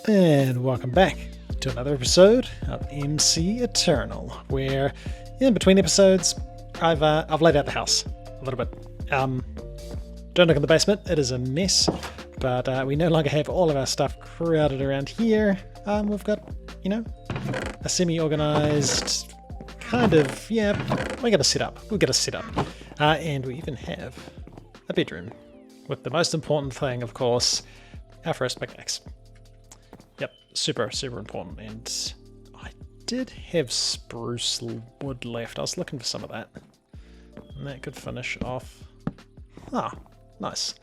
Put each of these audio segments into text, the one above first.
And welcome back to another episode of MCEternal, where in between episodes I've laid out the house a little bit. Don't look in the basement, it is a mess, but we no longer have all of our stuff crowded around here. We've got, a semi-organized kind of, we got a setup. And we even have a bedroom with the most important thing, of course, our first pickaxe. Yep, super important. And I did have spruce wood left. I was looking for some of that. And that could finish off. Ah, nice.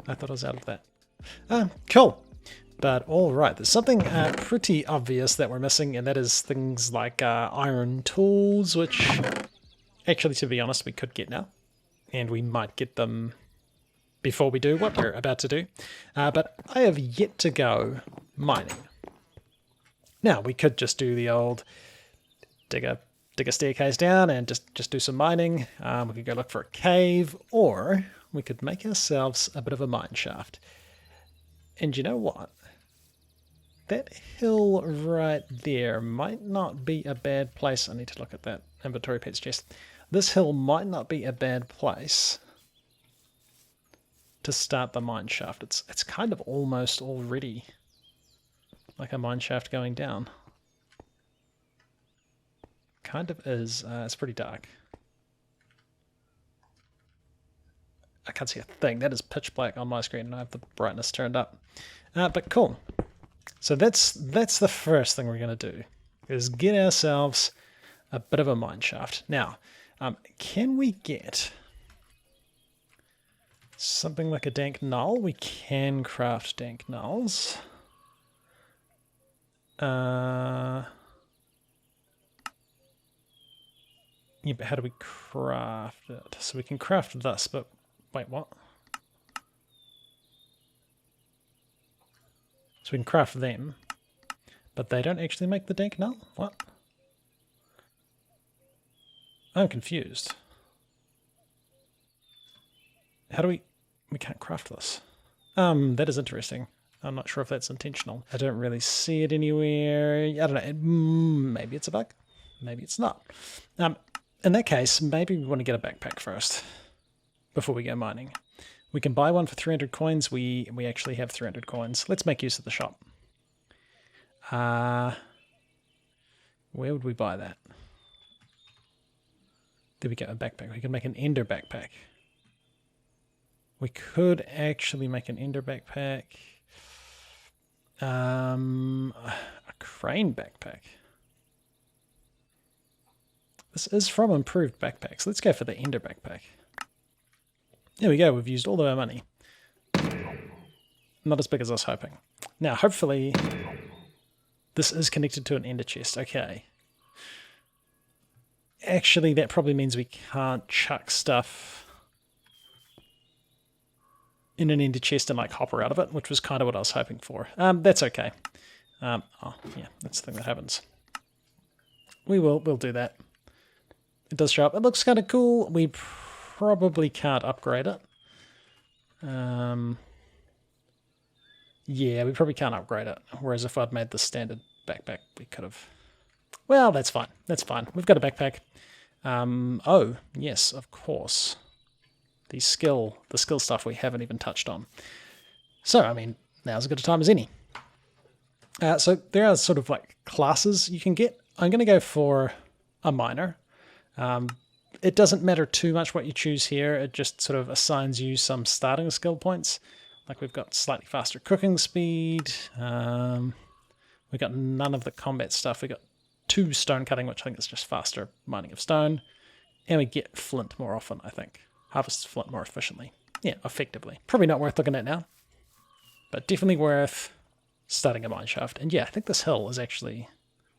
I thought I was out of that. Cool. But alright, there's something pretty obvious that we're missing, and that is things like iron tools, which actually, to be honest, we could get now. And we might get them before we do what we're about to do. But I have yet to go mining. Now, we could just do the old dig a staircase down and just do some mining. We could go look for a cave, or we could make ourselves a bit of a mine shaft. And you know what? That hill right there might not be a bad place. I need to look at that inventory pets chest. This hill might not be a bad place to start the mine shaft. It's kind of almost already like a mine shaft going down. Kind of is. It's pretty dark. I can't see a thing. That is pitch black on my screen, and I have the brightness turned up. But cool. So that's the first thing we're going to do, is get ourselves a bit of a mine shaft. Now, can we get something like a dank null? We can craft dank nulls. Yeah, but how do we craft it? So we can craft this, but wait, what? So we can craft them, but they don't actually make the dank null? What? I'm confused. How do we can't craft this. That is interesting. I'm not sure if that's intentional. I don't really see it anywhere. I don't know. Maybe it's a bug. Maybe it's not. In that case, maybe we want to get a backpack first before we go mining. We can buy one for 300 coins. We actually have 300 coins. Let's make use of the shop. Where would we buy that? There we go, a backpack. We can make an ender backpack. We could actually make an ender backpack. A crane backpack. This is from improved backpacks. Let's go for the ender backpack. There we go, we've used all of our money. Not as big as I was hoping. Now, hopefully, this is connected to an ender chest. Okay. Actually, that probably means we can't chuck stuff in an ender chest and like hopper out of it, which was kind of what I was hoping for. That's okay. Oh, yeah, that's the thing that happens. We'll do that. It does show up. It looks kind of cool. We probably can't upgrade it. Yeah, we probably can't upgrade it. Whereas if I'd made the standard backpack, we could have. Well, that's fine. That's fine. We've got a backpack. Oh, yes, of course. The skill stuff we haven't even touched on. So, I mean, now's as good a time as any. So there are sort of like classes you can get. I'm going to go for a miner. It doesn't matter too much what you choose here. It just sort of assigns you some starting skill points. Like we've got slightly faster cooking speed. We've got none of the combat stuff. We've got 2 stone cutting, which I think is just faster mining of stone. And we get flint more often, I think. Harvest flint more efficiently. Yeah, effectively. Probably not worth looking at now, but definitely worth starting a mine shaft. And yeah, I think this hill is actually...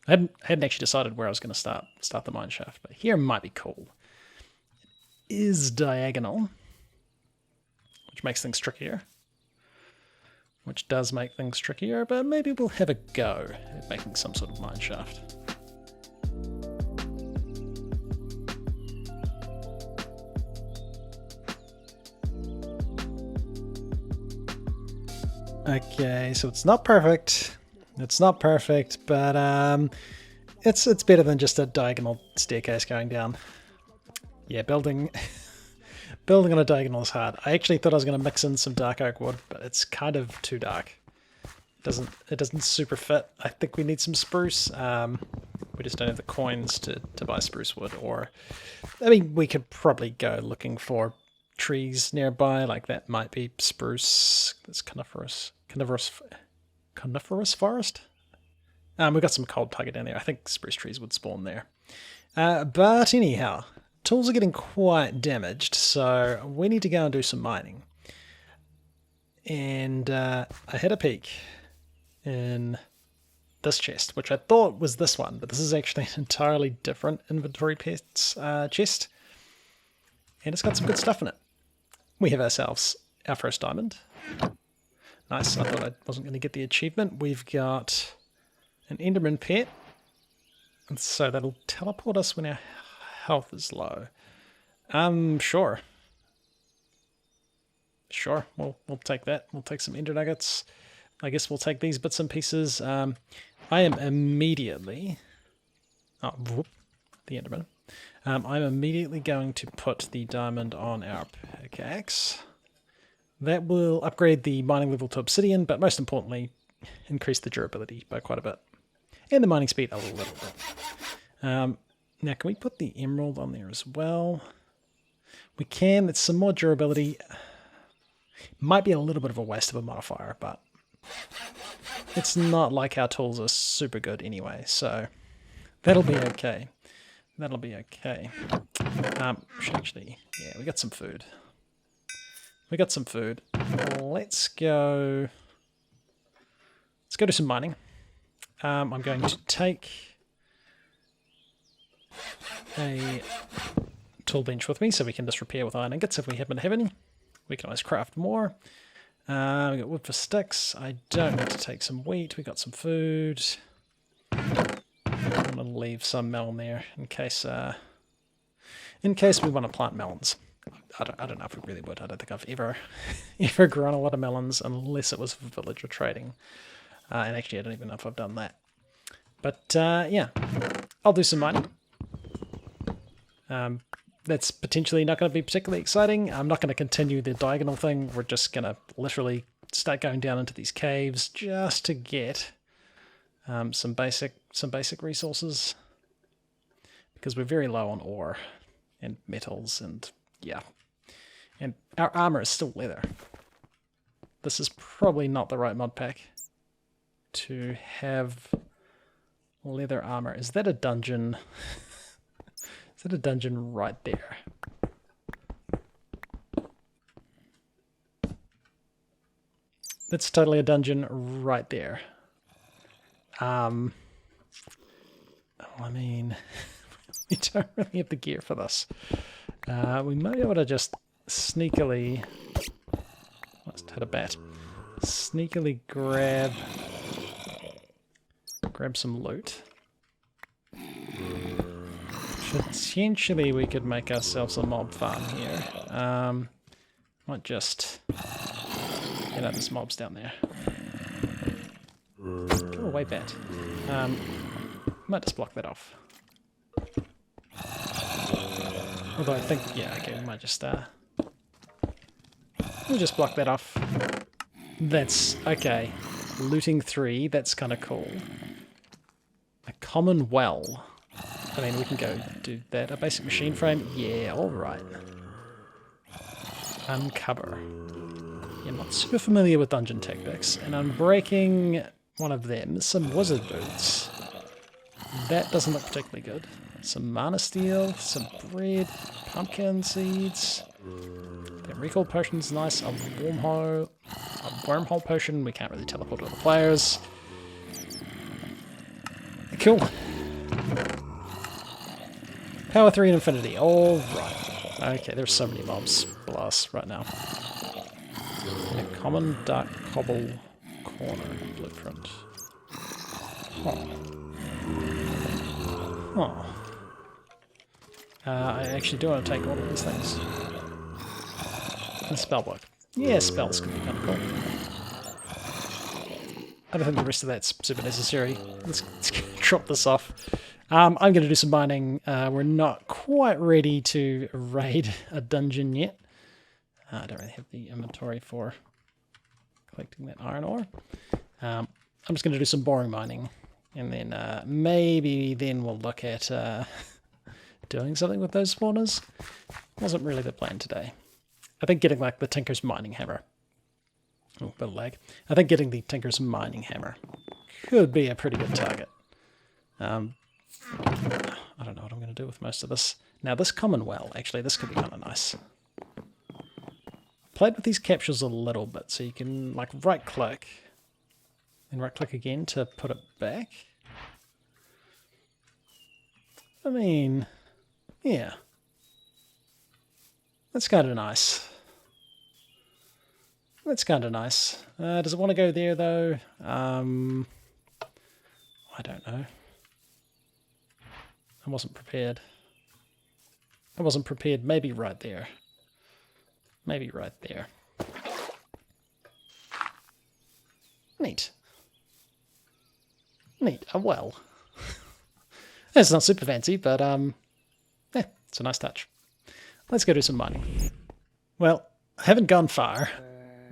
I hadn't actually decided where I was going to start the mine shaft, but here might be cool. It is diagonal, which makes things trickier. Which does make things trickier, but maybe we'll have a go at making some sort of mine shaft. Okay, so it's not perfect. It's not perfect, but it's better than just a diagonal staircase going down. Yeah, building building on a diagonal is hard. I actually thought I was going to mix in some dark oak wood, but it's kind of too dark. It doesn't super fit. I think we need some spruce. We just don't have the coins to buy spruce wood, or I mean, we could probably go looking for trees nearby, like that might be spruce. That's coniferous forest. We've got some cold taiga down there. I think spruce trees would spawn there. But anyhow, tools are getting quite damaged, so we need to go and do some mining. And I had a peek in this chest, which I thought was this one, but this is actually an entirely different inventory chest. And it's got some good stuff in it. We have ourselves our first diamond. Nice, I thought I wasn't going to get the achievement. We've got an Enderman pet, and so that'll teleport us when our health is low. Sure. Sure, we'll take that. We'll take some Ender nuggets. I guess we'll take these bits and pieces. I am immediately... Oh, whoop, the Enderman. I'm immediately going to put the diamond on our pickaxe. That will upgrade the mining level to obsidian, but most importantly, increase the durability by quite a bit. And the mining speed a little bit. Now, can we put the emerald on there as well? We can. It's some more durability. Might be a little bit of a waste of a modifier, but it's not like our tools are super good anyway, so that'll be okay. That'll be okay. Actually, yeah, we got some food. We got some food. Let's go do some mining. I'm going to take a tool bench with me so we can just repair with iron ingots if we happen to have any. We can always craft more. We got wood for sticks. I don't need to take some wheat. We got some food. I'm gonna leave some melon there in case we want to plant melons. I don't know if we really would. I don't think I've ever grown a lot of melons unless it was for villager trading. And actually, I don't even know if I've done that. But yeah, I'll do some mining. That's potentially not going to be particularly exciting. I'm not going to continue the diagonal thing. We're just going to literally start going down into these caves just to get some basic resources, because we're very low on ore and metals, and yeah. And our armor is still leather. This is probably not the right mod pack to have leather armor. Is that a dungeon? Is that a dungeon right there? That's totally a dungeon right there. I mean, we don't really have the gear for this. We might be able to just sneakily... Let's hit a bat. Sneakily grab some loot. Potentially we could make ourselves a mob farm here. Might just... there's mobs down there. Go away, bat. Might just block that off. Although I think, yeah, okay, we might just, we'll just block that off. That's, okay. Looting 3, that's kind of cool. A common well. I mean, we can go do that. A basic machine frame? Yeah, alright. Uncover. Yeah, I'm not super familiar with dungeon tactics, and I'm breaking one of them. Some wizard boots. That doesn't look particularly good. Some mana steel, some bread, pumpkin seeds. The recall potion's nice. A wormhole potion. We can't really teleport to other players. Cool. Power 3 and infinity. Alright. Okay, there's so many mobs below us right now. A common dark cobble corner blueprint. Oh. Oh. I actually do want to take all of these things. And spell book. Yeah, spells can be kind of cool. I don't think the rest of that's super necessary. Let's drop this off. I'm going to do some mining. We're not quite ready to raid a dungeon yet. I don't really have the inventory for collecting that iron ore. I'm just going to do some boring mining, and then maybe then we'll look at doing something with those spawners. Wasn't really the plan today. I think getting like the Tinker's mining hammer. Oh, bit of lag. I think getting the Tinker's mining hammer could be a pretty good target. I don't know what I'm going to do with most of this. Now this common well, actually, this could be kind of nice. Played with these capsules a little bit, so you can like right click and right click again to put it back. I mean, yeah. That's kind of nice. That's kind of nice. Does it want to go there though? I don't know. I wasn't prepared. I wasn't prepared. Maybe right there. Maybe right there. Neat. Neat. A well. It's not super fancy, but yeah, it's a nice touch. Let's go do some mining. Well, I haven't gone far,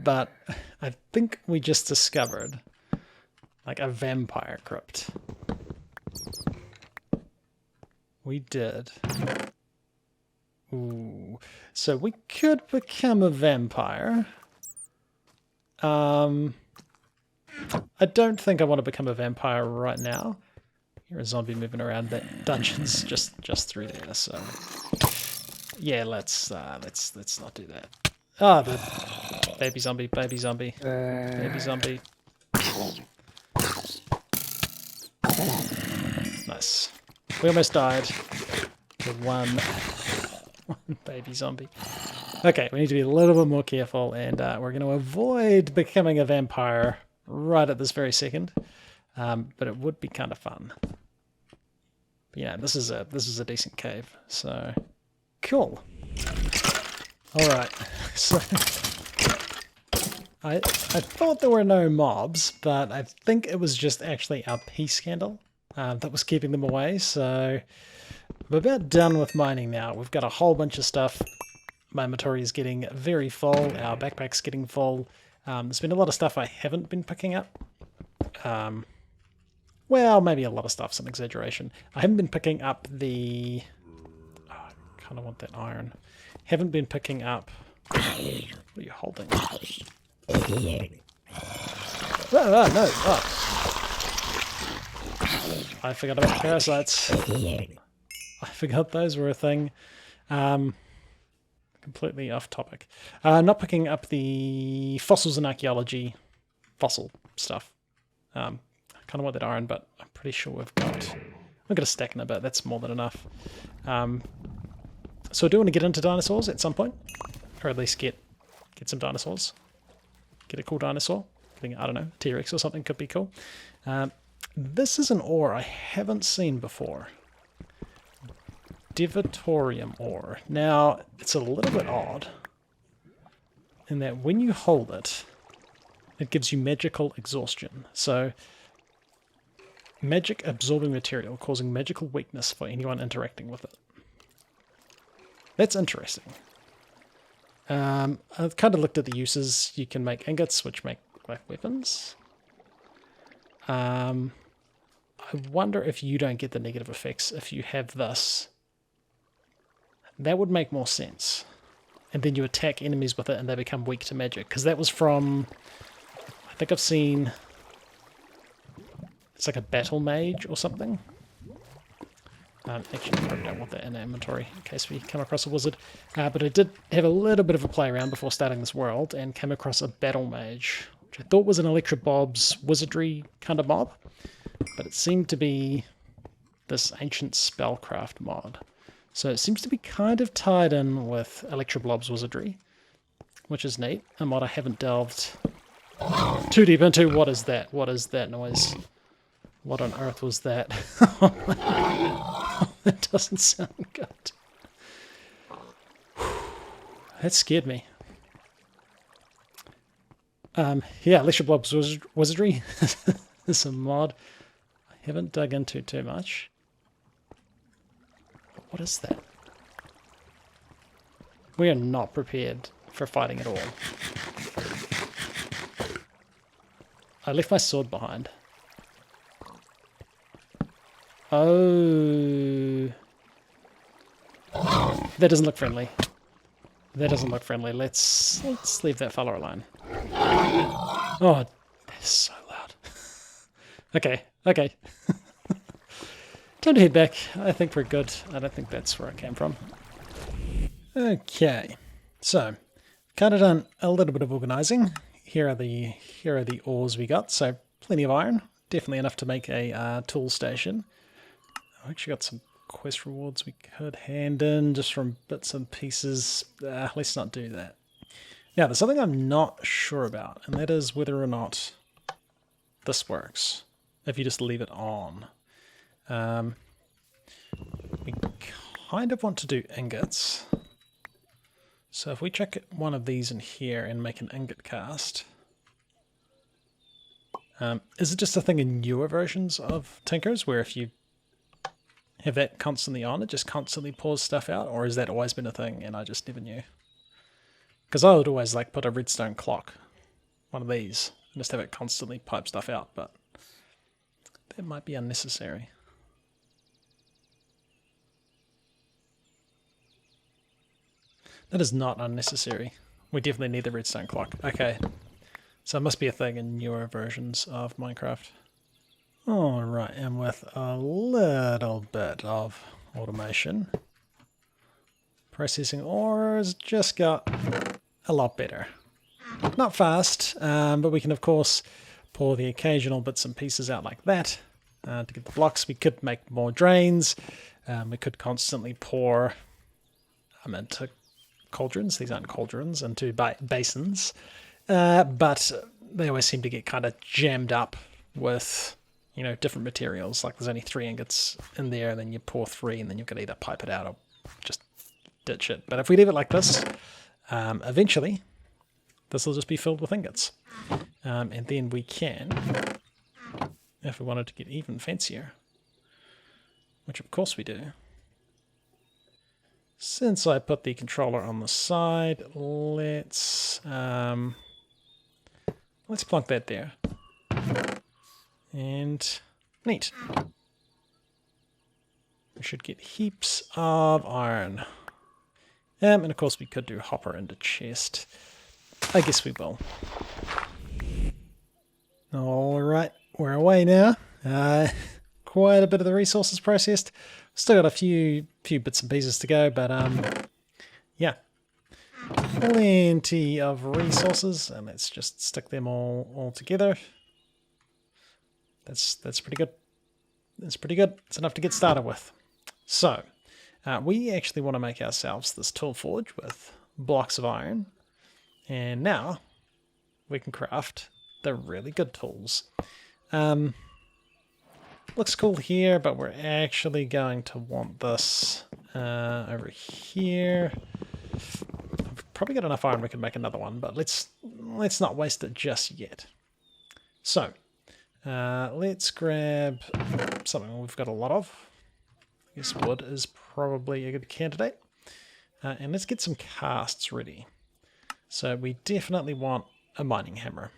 but I think we just discovered like a vampire crypt. We did. Ooh. So we could become a vampire. I don't think I want to become a vampire right now. Here's a zombie moving around. That dungeon's just through there, so yeah, let's not do that. Ah, the baby zombie, baby zombie, baby zombie. Nice. We almost died with one baby zombie. Okay, we need to be a little bit more careful, and we're going to avoid becoming a vampire right at this very second. But it would be kind of fun. But yeah, this is a decent cave, so cool. All right, so I thought there were no mobs, but I think it was just actually our peace candle that was keeping them away. So we're about done with mining now. We've got a whole bunch of stuff. My inventory is getting very full. Our backpack's getting full. There's been a lot of stuff I haven't been picking up. Well, maybe a lot of stuff's an exaggeration. I haven't been picking up the... Oh, I kind of want that iron. Haven't been picking up... What are you holding? Oh, no. Oh. I forgot about parasites. I forgot those were a thing. Completely off topic. Not picking up the fossils and archaeology fossil stuff. I kind of want that iron, but I'm pretty sure we've got a stack in a bit. That's more than enough. So I do want to get into dinosaurs at some point, or at least get some dinosaurs. Get a cool dinosaur. Getting, I don't know, T-Rex or something could be cool. This is an ore I haven't seen before. Devatorium ore. Now, it's a little bit odd in that when you hold it, it gives you magical exhaustion. So, magic absorbing material causing magical weakness for anyone interacting with it. That's interesting. I've kind of looked at the uses. You can make ingots, which make like weapons. I wonder if you don't get the negative effects if you have this. That would make more sense. And then you attack enemies with it and they become weak to magic. Because that was from... I think I've seen... It's like a battle mage or something. Actually, I probably don't want that in our inventory in case we come across a wizard. But I did have a little bit of a play around before starting this world and came across a battle mage, which I thought was an Electra Bob's wizardry kind of mob. But it seemed to be this ancient spellcraft mod. So it seems to be kind of tied in with Electra Blob's wizardry, which is neat. A mod I haven't delved too deep into. What is that? What is that noise? What on earth was that? That doesn't sound good. That scared me. Yeah, Electric Blob's Wizardry is a mod I haven't dug into too much. What is that? We are not prepared for fighting at all. I left my sword behind. Oh. That doesn't look friendly. That doesn't look friendly. Let's leave that fella alone. Oh, that's so loud. Okay, okay. Time to head back. I think we're good. I don't think that's where I came from. Okay, so kind of done a little bit of organising. Here are the ores we got. So plenty of iron, definitely enough to make a tool station. I've actually got some quest rewards we could hand in just from bits and pieces. Let's not do that. Now, there's something I'm not sure about, and that is whether or not this works if you just leave it on. We kind of want to do ingots. So if we chuck one of these in here and make an ingot cast, is it just a thing in newer versions of Tinkers where if you have that constantly on, it just constantly pours stuff out, or has that always been a thing and I just never knew? Because I would always like put a redstone clock, one of these, and just have it constantly pipe stuff out, but that might be unnecessary. That is not unnecessary. We definitely need the redstone clock. Okay, so it must be a thing in newer versions of Minecraft. Alright, and with a little bit of automation, processing ores just got a lot better. Not fast, but we can of course pour the occasional bits and pieces out like that to get the blocks. We could make more drains. We could constantly pour into cauldrons. These aren't cauldrons, into basins. But they always seem to get kind of jammed up with, you know, different materials. Like there's only 3 ingots in there, and then you pour 3, and then you can either pipe it out or just ditch it. But if we leave it like this, eventually this will just be filled with ingots. And then we can, if we wanted to get even fancier, which of course we do, since I put the controller on the side, let's plonk that there. And neat. We should get heaps of iron. And of course we could do hopper into chest. I guess we will. Alright, we're away now. Quite a bit of the resources processed. Still got a few bits and pieces to go, but yeah. Plenty of resources, and let's just stick them all together. That's pretty good. That's pretty good. It's enough to get started with. So, we actually want to make ourselves this tool forge with blocks of iron, and now we can craft the really good tools. Looks cool here, but we're actually going to want this over here. I've probably got enough iron we can make another one, but let's not waste it just yet. So, let's grab something we've got a lot of. I guess wood is probably a good candidate. And let's get some casts ready. So we definitely want a mining hammer.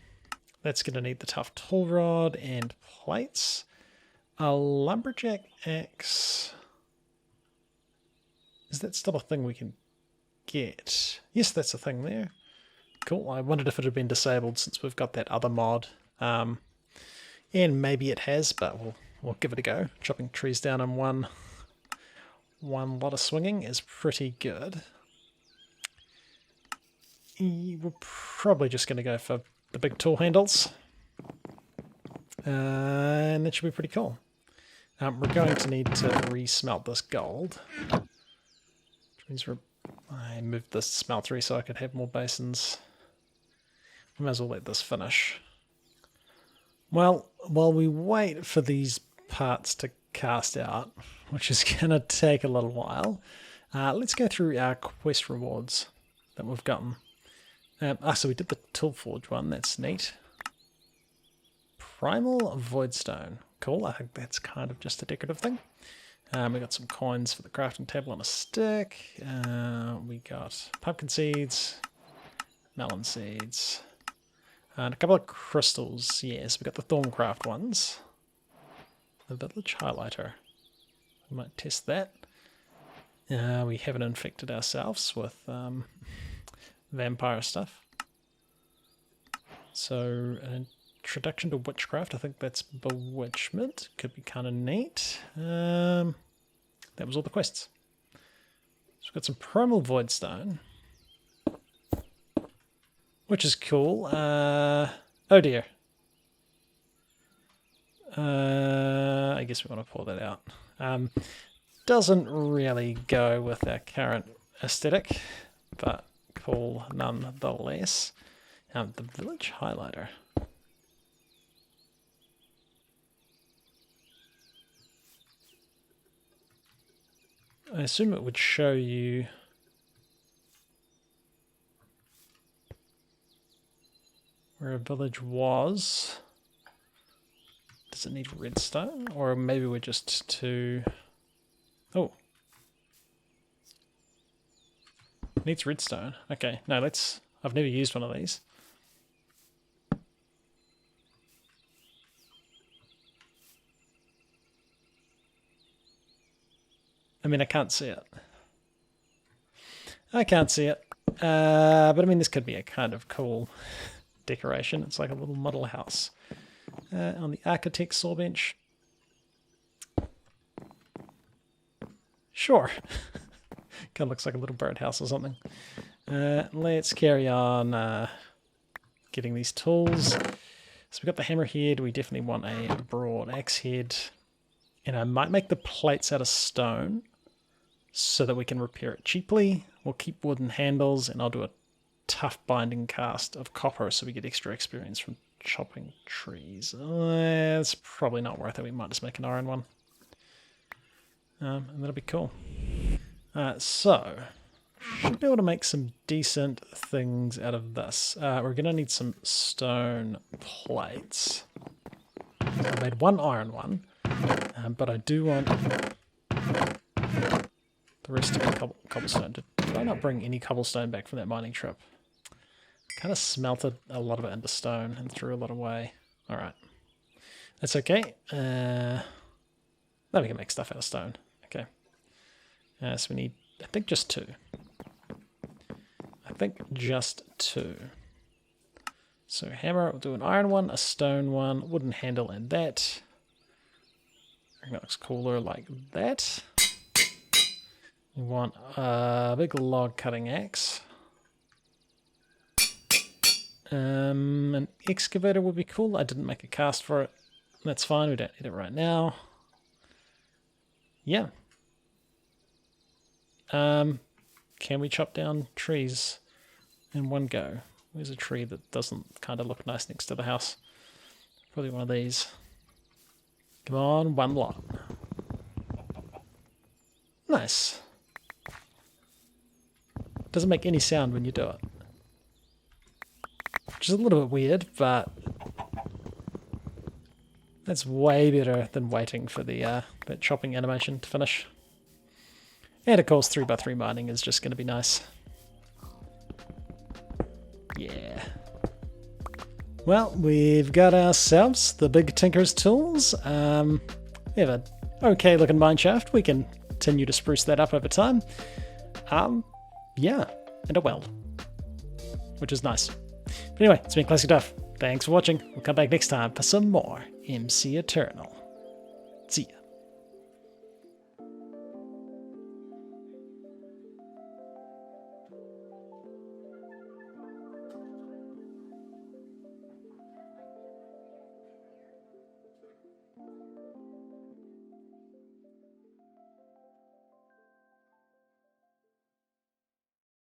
That's going to need the tough tool rod and plates. A lumberjack axe. Is that still a thing we can get? Yes, that's a thing there. Cool. I wondered if it had been disabled since we've got that other mod. And maybe it has, but we'll give it a go. Chopping trees down in one lot of swinging is pretty good. We're probably just going to go for the big tool handles. And that should be pretty cool. We're going to need to re-smelt this gold. Which means I moved this smeltery so I could have more basins. We might as well let this finish. Well, while we wait for these parts to cast out, which is going to take a little while, let's go through our quest rewards that we've gotten. So we did the tool forge one. That's neat. Primal Voidstone. Cool. I think that's kind of just a decorative thing. We got some coins for the crafting table on a stick. We got pumpkin seeds, melon seeds, and a couple of crystals. Yes, we got the Thorncraft ones. The village highlighter. We might test that. We haven't infected ourselves with vampire stuff. So an introduction to witchcraft, I think that's bewitchment. Could be kind of neat. That was all the quests. So we've got some primal voidstone, which is cool. Oh dear. I guess we want to pull that out. Doesn't really go with our current aesthetic, but cool nonetheless. The village highlighter. I assume it would show you where a village was. Does it need redstone? Or maybe we're just too... Oh. Needs redstone. Okay, no, let's... I've never used one of these. I mean, I can't see it. I can't see it. But I mean, this could be a kind of cool decoration. It's like a little model house. On the architect's saw bench. Sure. Kind of looks like a little birdhouse or something. Let's carry on getting these tools. So we've got the hammerhead. We definitely want a broad axe head. And I might make the plates out of stone so that we can repair it cheaply. We'll keep wooden handles, and I'll do a tough binding cast of copper so we get extra experience from chopping trees. It's probably not worth it. We might just make an iron one. And that'll be cool. So, should be able to make some decent things out of this. We're going to need some stone plates. I made one iron one, but I do want the rest of the cobblestone. Did I not bring any cobblestone back from that mining trip? Kind of smelted a lot of it into stone and threw a lot away. Alright. That's okay. Then we can make stuff out of stone. Okay. So we need, I think, just two. I think just two. So hammer, we'll do an iron one, a stone one, wooden handle, and that. I think that looks cooler like that. We want a big log cutting axe. An excavator would be cool. I didn't make a cast for it. That's fine, we don't need it right now. Yeah. Can we chop down trees in one go? Where's a tree that doesn't kind of look nice next to the house? Probably one of these. Come on, one lot. Nice. Doesn't make any sound when you do it. Which is a little bit weird, but that's way better than waiting for the that chopping animation to finish. And of course 3x3 mining is just going to be nice. Yeah. Well, we've got ourselves the big Tinker's tools. We have an okay looking mineshaft. We can continue to spruce that up over time. Yeah, and a weld, which is nice. But anyway, it's been ClassicDuff. Thanks for watching. We'll come back next time for some more MCEternal. See ya.